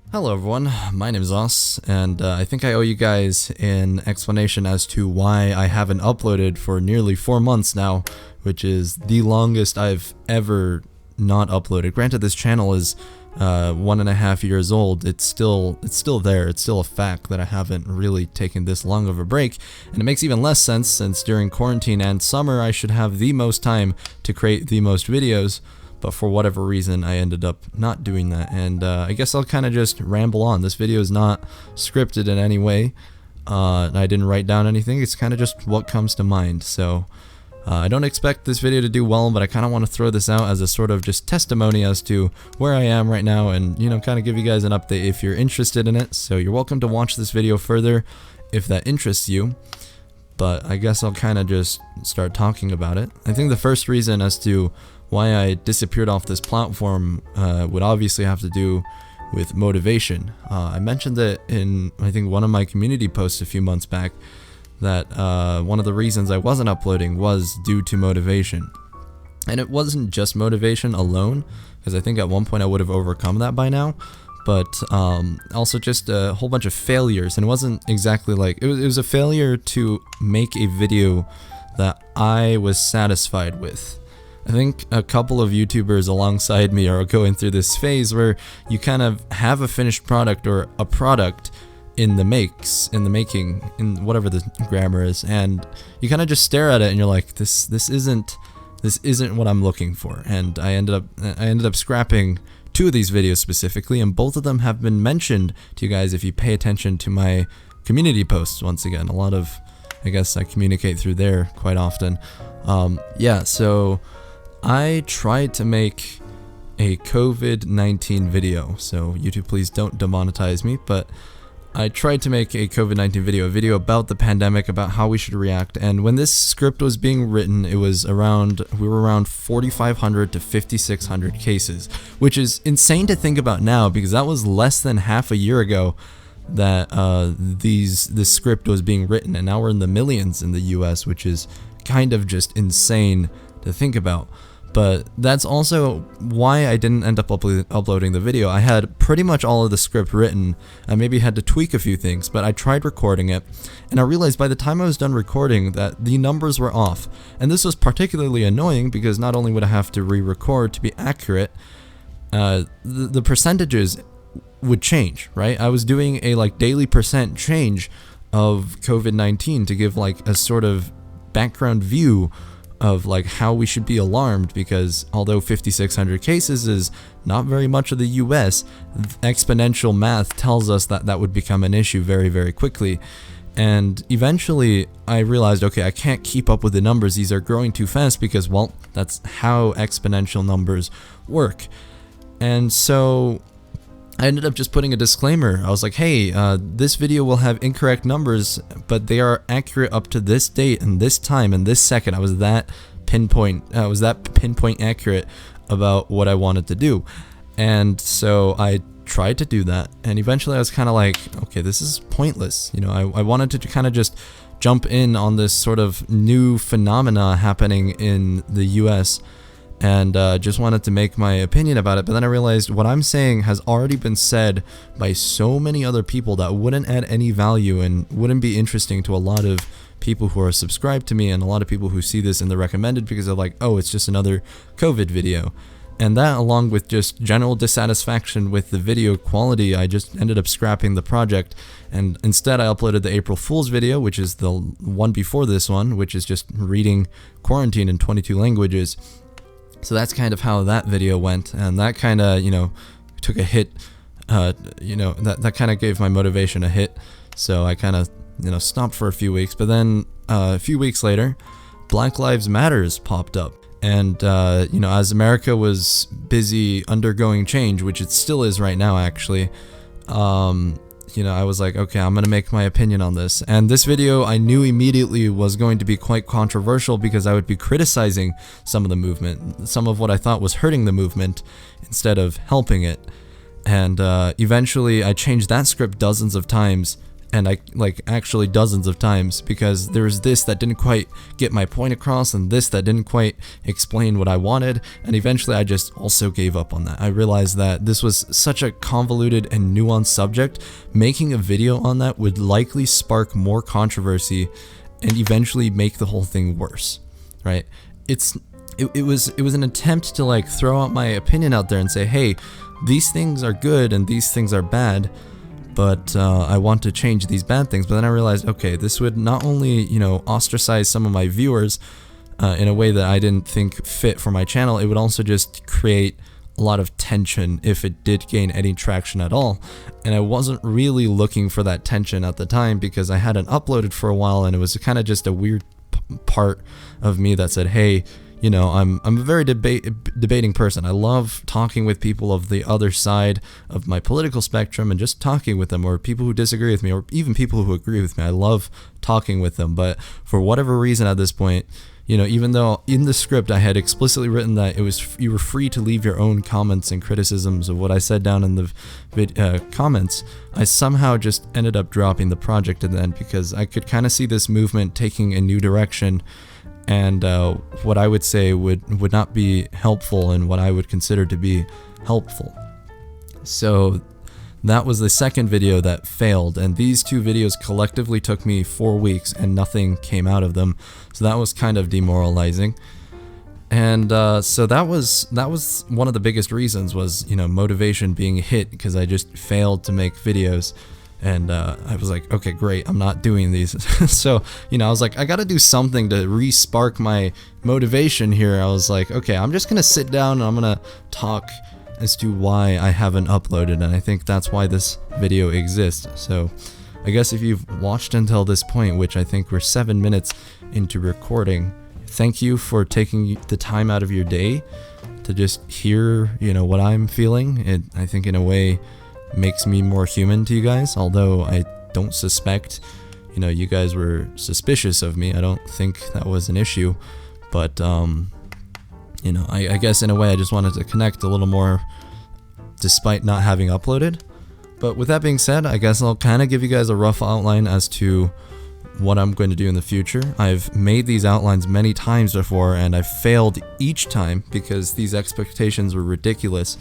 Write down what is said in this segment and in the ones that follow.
Hello everyone, my name is Os, and I think I owe you guys an explanation as to why I haven't uploaded for nearly 4 months now, which is the longest I've ever not uploaded. Granted, this channel is 1.5 years old. It's still there. It's still a fact that I haven't really taken this long of a break, and it makes even less sense since during quarantine and summer I should have the most time to create the most videos. But for whatever reason, I ended up not doing that, and I guess I'll kind of just ramble on. This video is not scripted in any way. I didn't write down anything. It's kind of just what comes to mind. So I don't expect this video to do well, but I kind of want to throw this out as a sort of just testimony as to where I am right now, and kind of give you guys an update if you're interested in it. So you're welcome to watch this video further if that interests you. But I guess I'll kind of just start talking about it. I think the first reason as to why I disappeared off this platform would obviously have to do with motivation. I mentioned it in, I think, one of my community posts a few months back, that one of the reasons I wasn't uploading was due to motivation. And it wasn't just motivation alone, because I think at one point I would have overcome that by now, but also just a whole bunch of failures. And it wasn't exactly like, it was a failure to make a video that I was satisfied with. I think a couple of YouTubers alongside me are going through this phase where you kind of have a finished product or a product in the making, in whatever the grammar is, and you kind of just stare at it and you're like, this isn't what I'm looking for. And I ended up scrapping 2 of these videos specifically, and both of them have been mentioned to you guys if you pay attention to my community posts. Once again, a lot of, I guess I communicate through there quite often. Yeah, so I tried to make a COVID-19 video, so YouTube please don't demonetize me, but I tried to make a COVID-19 video, a video about the pandemic, about how we should react. And when this script was being written, it was we were around 4,500 to 5,600 cases, which is insane to think about now, because that was less than half a year ago that this script was being written, and now we're in the millions in the US, which is kind of just insane to think about. But that's also why I didn't end up uploading the video. I had pretty much all of the script written. I maybe had to tweak a few things, but I tried recording it, and I realized by the time I was done recording that the numbers were off. And this was particularly annoying because not only would I have to re-record to be accurate, the percentages would change, right? I was doing a daily percent change of COVID-19 to give a sort of background view of how we should be alarmed, because although 5,600 cases is not very much of the US, exponential math tells us that that would become an issue very, very quickly. And eventually I realized, okay, I can't keep up with the numbers. These are growing too fast, because, well, that's how exponential numbers work. And so I ended up just putting a disclaimer. I was like, hey, this video will have incorrect numbers, but they are accurate up to this date and this time and this second. I was that pinpoint accurate about what I wanted to do. And so I tried to do that, and eventually I was kind of like, okay, this is pointless. I wanted to kind of just jump in on this sort of new phenomena happening in the US, and just wanted to make my opinion about it. But then I realized what I'm saying has already been said by so many other people that wouldn't add any value and wouldn't be interesting to a lot of people who are subscribed to me, and a lot of people who see this in the recommended because they're like, oh, it's just another COVID video. And that, along with just general dissatisfaction with the video quality, I just ended up scrapping the project. And instead I uploaded the April Fool's video, which is the one before this one, which is just reading Quarantine in 22 languages. So that's kind of how that video went, and that kind of, took a hit, that kind of gave my motivation a hit. So I kind of, stopped for a few weeks, but then a few weeks later, Black Lives Matters popped up. And, as America was busy undergoing change, which it still is right now, actually, I was like, okay, I'm going to make my opinion on this. And this video I knew immediately was going to be quite controversial, because I would be criticizing some of the movement, some of what I thought was hurting the movement instead of helping it. And eventually I changed that script dozens of times, and I like actually dozens of times, because there was this that didn't quite get my point across and this that didn't quite explain what I wanted, and eventually I just also gave up on that. I realized that this was such a convoluted and nuanced subject. Making a video on that would likely spark more controversy and eventually make the whole thing worse, right? It was an attempt to like throw out my opinion out there and say, hey, these things are good and these things are bad, but I want to change these bad things. But then I realized, okay, this would not only, you know, ostracize some of my viewers in a way that I didn't think fit for my channel, it would also just create a lot of tension if it did gain any traction at all. And I wasn't really looking for that tension at the time, because I hadn't uploaded for a while, and it was kind of just a weird part of me that said, hey, you know, I'm a very debating person. I love talking with people of the other side of my political spectrum and just talking with them, or people who disagree with me, or even people who agree with me. I love talking with them. But for whatever reason at this point, you know, even though in the script I had explicitly written that you were free to leave your own comments and criticisms of what I said down in the comments, I somehow just ended up dropping the project in the end, because I could kind of see this movement taking a new direction, and what I would say would not be helpful, and what I would consider to be helpful. So that was the second video that failed, and these two videos collectively took me 4 weeks and nothing came out of them, so that was kind of demoralizing. And so that was one of the biggest reasons, was, you know, motivation being hit, because I just failed to make videos. And I was like, okay, great, I'm not doing these. So, you know, I was like, I gotta do something to re-spark my motivation here. I was like, okay, I'm just gonna sit down and I'm gonna talk as to why I haven't uploaded, and I think that's why this video exists. So I guess if you've watched until this point, which I think we're 7 minutes into recording, thank you for taking the time out of your day to just hear, you know, what I'm feeling. It, I think in a way, makes me more human to you guys, although I don't suspect, you know, you guys were suspicious of me. I don't think that was an issue, but you know, I guess in a way I just wanted to connect a little more despite not having uploaded. But with that being said, I guess I'll kind of give you guys a rough outline as to what I'm going to do in the future. I've made these outlines many times before, and I've failed each time because these expectations were ridiculous.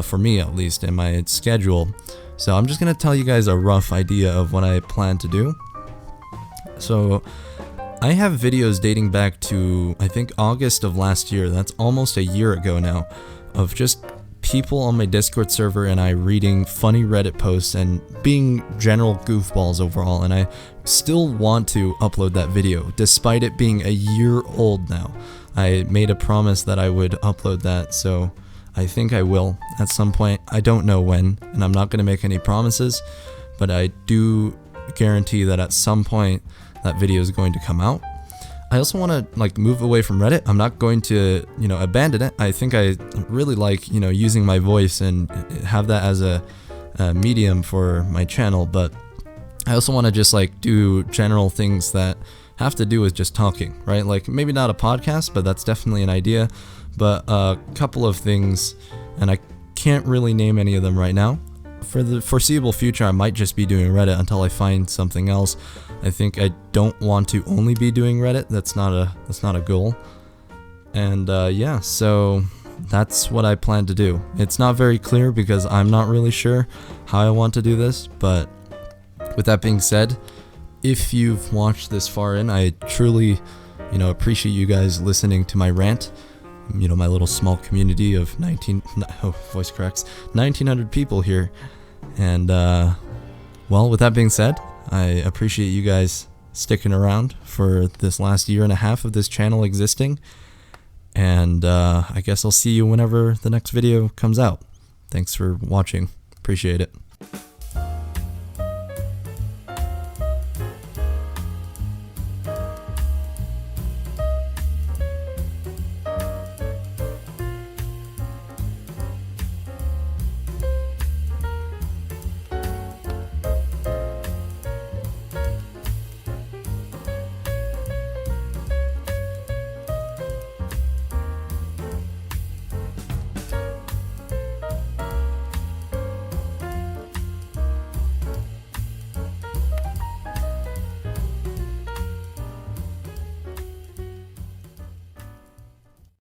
For me at least, in my schedule. So I'm just gonna tell you guys a rough idea of what I plan to do. So I have videos dating back to, I think, August of last year. That's almost a year ago now, of just people on my Discord server and I reading funny Reddit posts and being general goofballs overall, and I still want to upload that video despite it being a year old now. I made a promise that I would upload that, so I think I will at some point. I don't know when, and I'm not going to make any promises, but I do guarantee that at some point that video is going to come out. I also want to like move away from Reddit. I'm not going to, you know, abandon it. I think I really like, you know, using my voice and have that as a medium for my channel, but I also want to just like do general things that have to do with just talking, right? Like maybe not a podcast, but that's definitely an idea. But a couple of things, and I can't really name any of them right now. For the foreseeable future, I might just be doing Reddit until I find something else. I think I don't want to only be doing Reddit. That's not a goal. And yeah, so that's what I plan to do. It's not very clear because I'm not really sure how I want to do this, but with that being said, if you've watched this far in, I truly, you know, appreciate you guys listening to my rant. You know, my little small community of 1900 people here. And well, with that being said, I appreciate you guys sticking around for this last year and a half of this channel existing, and I guess I'll see you whenever the next video comes out. Thanks for watching. Appreciate it.